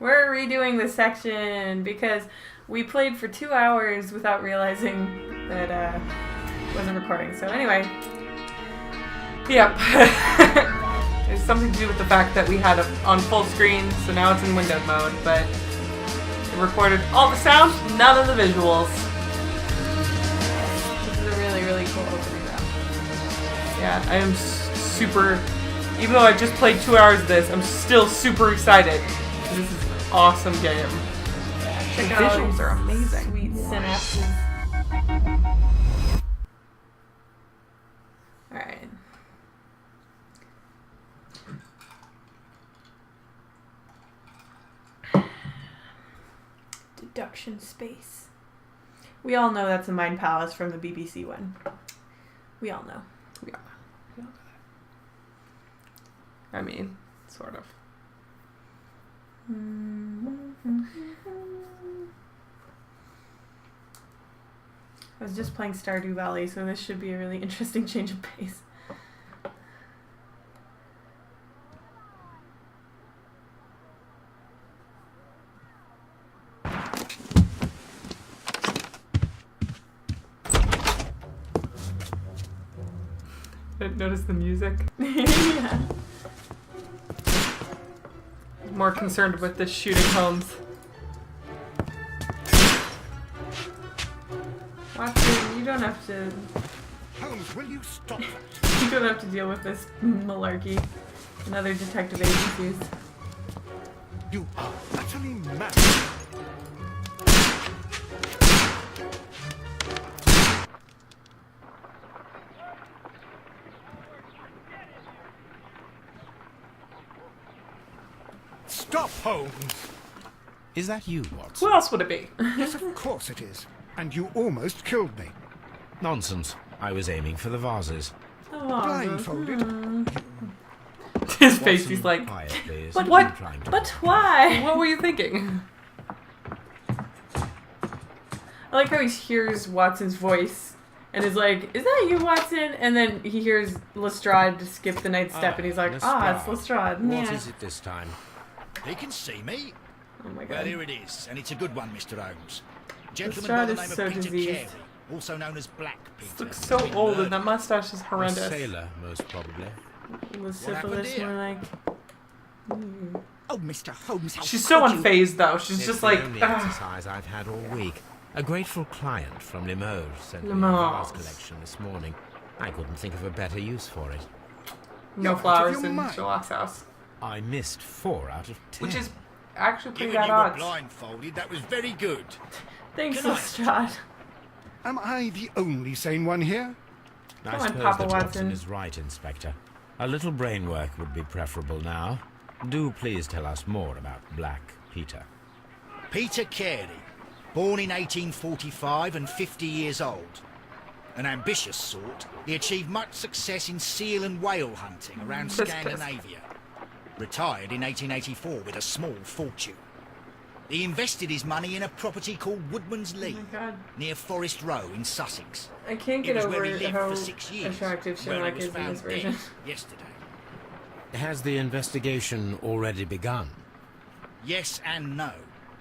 We're redoing this section because we played for 2 hours without realizing that it wasn't recording. So anyway. Yep. There's something to do with the fact that we had it on full screen, so now it's in windowed mode, but it recorded all the sound, none of the visuals. This is a really, really cool opening though. Yeah, I am super, even though I just played 2 hours of this, I'm still super excited. This is an awesome game. Check The out all visuals these are amazing. Sweet synapses. Alright. Deduction space. We all know that's a Mind Palace from the BBC one. We all know. Yeah. I mean, sort of. I was just playing Stardew Valley, so this should be a really interesting change of pace. Notice the music. Yeah. More concerned with the shooting Holmes. Watson, you don't have to. Holmes, will you stop that? You don't have to deal with this malarkey and other detective agencies. You are utterly mad. Stop, Holmes! Is that you, Watson? Who else would it be? Yes, of course it is. And you almost killed me. Nonsense. I was aiming for the vases. Oh, Blindfolded. His face, Watson, he's like, quiet, please. But I'm what? trying to but talk. why? what were you thinking? I like how he hears Watson's voice and is like, "Is that you, Watson?" And then he hears Lestrade to skip the ninth step, and he's like, "It's Lestrade." What Yeah. is it this time? He can see me. Oh my Well, god. here it is, and it's a good one, Mr. Holmes. Gentleman Lestrade by the is name so of Peter diseased. Carey, also known as Black Peter. Looks so has been old, and murdered. that mustache is A horrendous. sailor, most probably. With What happened syphilis, here? more like. Oh, Mr. Holmes, how She's so could you? unfazed, though. She's It's just the like, only "Ah." exercise I've had all week. A grateful client from Limoges sent me a Limoges. vase collection this morning. I couldn't think of a better use for it. No You're out flowers of your in mind. Sherlock's house. I missed 4 out of 10. Which is actually pretty Given bad you were odds. blindfolded, that was very good. Thanks, Can I- Lestrade. Am I the only sane one here? I Come on, suppose Papa that Watson. Watson is right, Inspector. A little brain work would be preferable now. Do please tell us more about Black Peter. Peter Carey, born in 1845 and 50 years old. An ambitious sort, he achieved much success in seal and whale hunting around Piss, piss. Scandinavia. Retired in 1884 with a small fortune. He invested his money in a property called Woodman's Lee, Oh my god. near Forest Row in Sussex. I can't It get was over where he lived how for 6 years, attractive where he Sherlock was is in found this version. dead yesterday. Has the investigation already begun? Yes and no.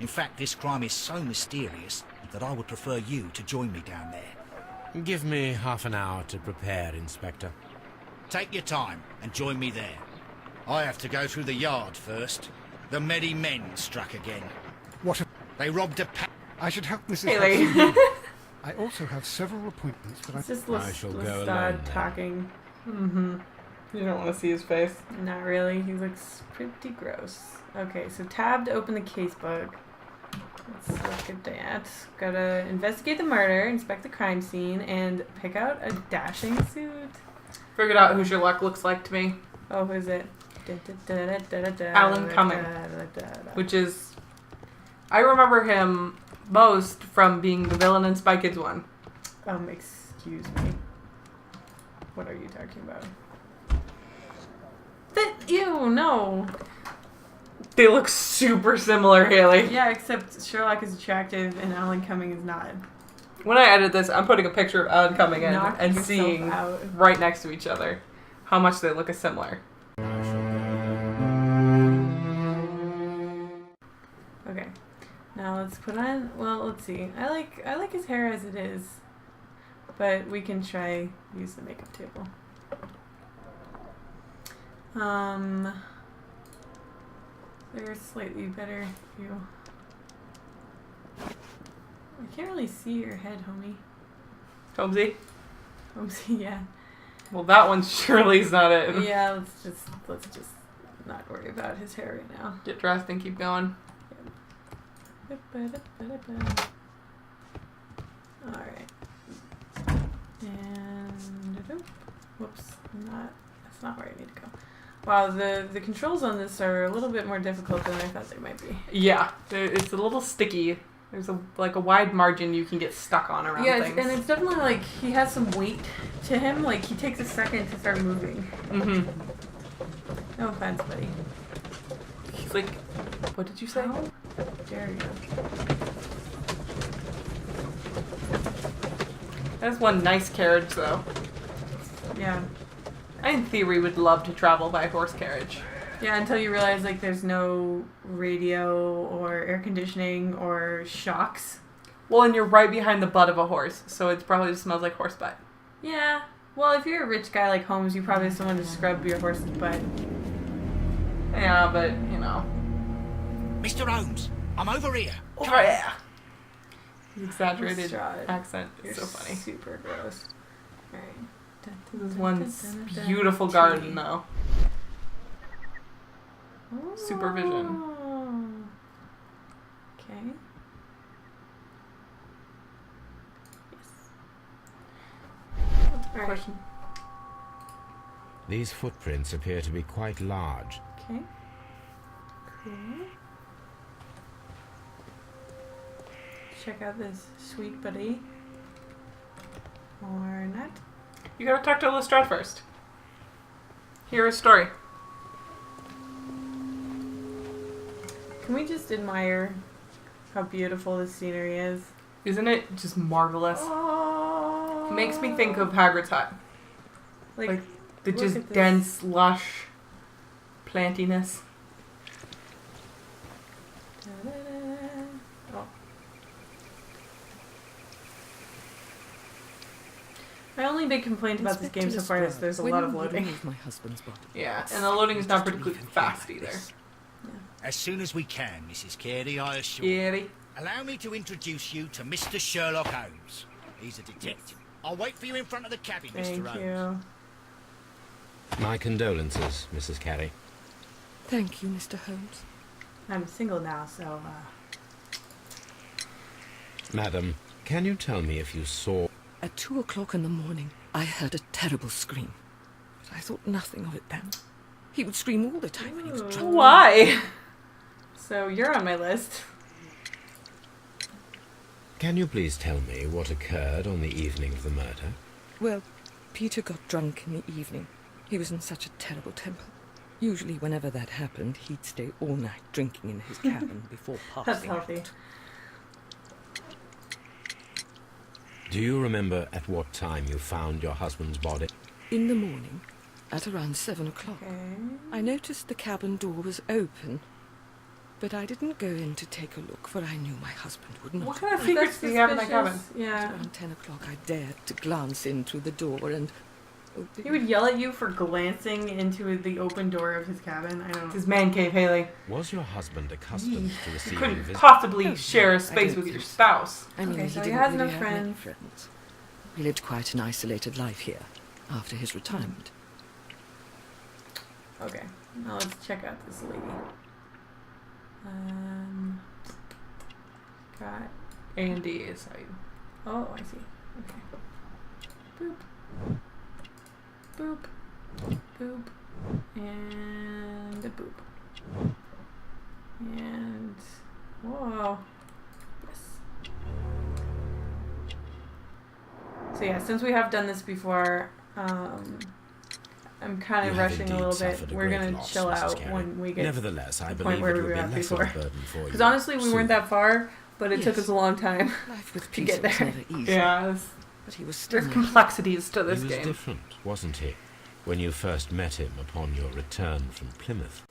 In fact, this crime is so mysterious that I would prefer you to join me down there. Give me half an hour to prepare, Inspector. Take your time and join me there. I have to go through the yard first. The merry men struck again. What a... They robbed a I should help Mrs. Haley. Hudson. I also have several appointments, but It's just I shall go Lestrade alone then. talking. You don't want to see his face. Not really. He looks pretty gross. Okay, so tab to open the casebook. Let's look at that. Gotta investigate the murder, inspect the crime scene, and pick out a dashing suit. Figured out who Sherlock looks like to me. Oh, who is it? Alan Cumming. Which is... I remember him most from being the villain in Spy Kids 1. Excuse me. What are you talking about? Ew, no. They look super similar, Haley. Yeah, except Sherlock is attractive and Alan Cumming is not. When I edit this, I'm putting a picture of Alan coming in Knock and yourself seeing out. right next to each other how much they look similar. put on. Well, let's see. I like his hair as it is, but we can try use the makeup table. There's slightly better view. I can't really see your head, homie. Holmesy? Homesy, yeah. Well, that one surely's not it. Yeah, let's just not worry about his hair right now. Get dressed and keep going. Alright. And whoops, that's not where I need to go. Wow, the controls on this are a little bit more difficult than I thought they might be. Yeah, it's a little sticky. There's a wide margin you can get stuck on around things. Yeah, and it's definitely like he has some weight to him. Like he takes a second to start moving. Mm-hmm. No offense, buddy. He's like, what did you say? How dare you? That's one nice carriage, though. Yeah. I, in theory, would love to travel by horse carriage. Yeah, until you realize like there's no radio or air conditioning or shocks. Well, and you're right behind the butt of a horse, so it probably just smells like horse butt. Yeah. Well, if you're a rich guy like Holmes, you probably have someone to scrub your horse's butt. Yeah, but, you know. Mr. Holmes, I'm over here. Oh, yeah. His exaggerated Distraught. accent is You're so funny. Super gross. Alright. This is one beautiful garden, though. Supervision. Okay. Yes. Alright. Question. These footprints appear to be quite large. Okay. Cool. Check out this sweet buddy. Or not. You gotta talk to Lestrade first. Hear his story. Can we just admire how beautiful this scenery is? Isn't it just marvelous? Oh. It makes me think of Hagrid's hut. Like the look just at this. dense, lush plantiness. Oh. My only big complaint about this game so far is there's a lot of loading. My husband's body. Yeah, and the loading is not particularly fast either. As soon as we can, Mrs. Carey, I assure you. Scary. Allow me to introduce you to Mr. Sherlock Holmes. He's a detective. I'll wait for you in front of the cabin, Thank Mr. Holmes. you. My condolences, Mrs. Carey. Thank you, Mr. Holmes. I'm single now, so Madam, can you tell me if you saw... At 2 o'clock in the morning, I heard a terrible scream. But I thought nothing of it then. He would scream all the time when he was drunk. Why? So you're on my list. Can you please tell me what occurred on the evening of the murder? Well, Peter got drunk in the evening. He was in such a terrible temper. Usually whenever that happened, he'd stay all night drinking in his cabin before That's passing healthy. out. Do you remember at what time you found your husband's body? In the morning, at around 7 o'clock, Okay. I noticed the cabin door was open. But I didn't go in to take a look, for I knew my husband would not. What kind of Is secrets that do you have in that cabin? suspicious? Yeah. Around 10 o'clock, I dared to glance in through the door and... He would yell at you for glancing into the open door of his cabin. I don't It's know. his man cave, Haley. Was your husband accustomed to You receiving couldn't visitors? possibly Oh, share no, a space I don't with your think so. spouse. I mean, Okay, he so he didn't has really no have many friends. friends. He lived quite an isolated life here after his retirement. Okay. Now let's check out this lady. Got. A&D is how you... Oh, I see. Okay. Boop. Boop. Boop. And a boop. And. Whoa. Yes. So yeah, since we have done this before, I'm kind You of have rushing a indeed little suffered bit. a We're great gonna loss, chill Mrs. out Carey. when we get Nevertheless, I the believe point where it we will were be at less of before. a burden for you. Because honestly, we soon. weren't that far, but it took Yes. us a long time. Life with To get Peter was there. never easy. Yeah, there's, But he was still there's my complexities to He this was game. different, wasn't he? When you first met him upon your return from Plymouth.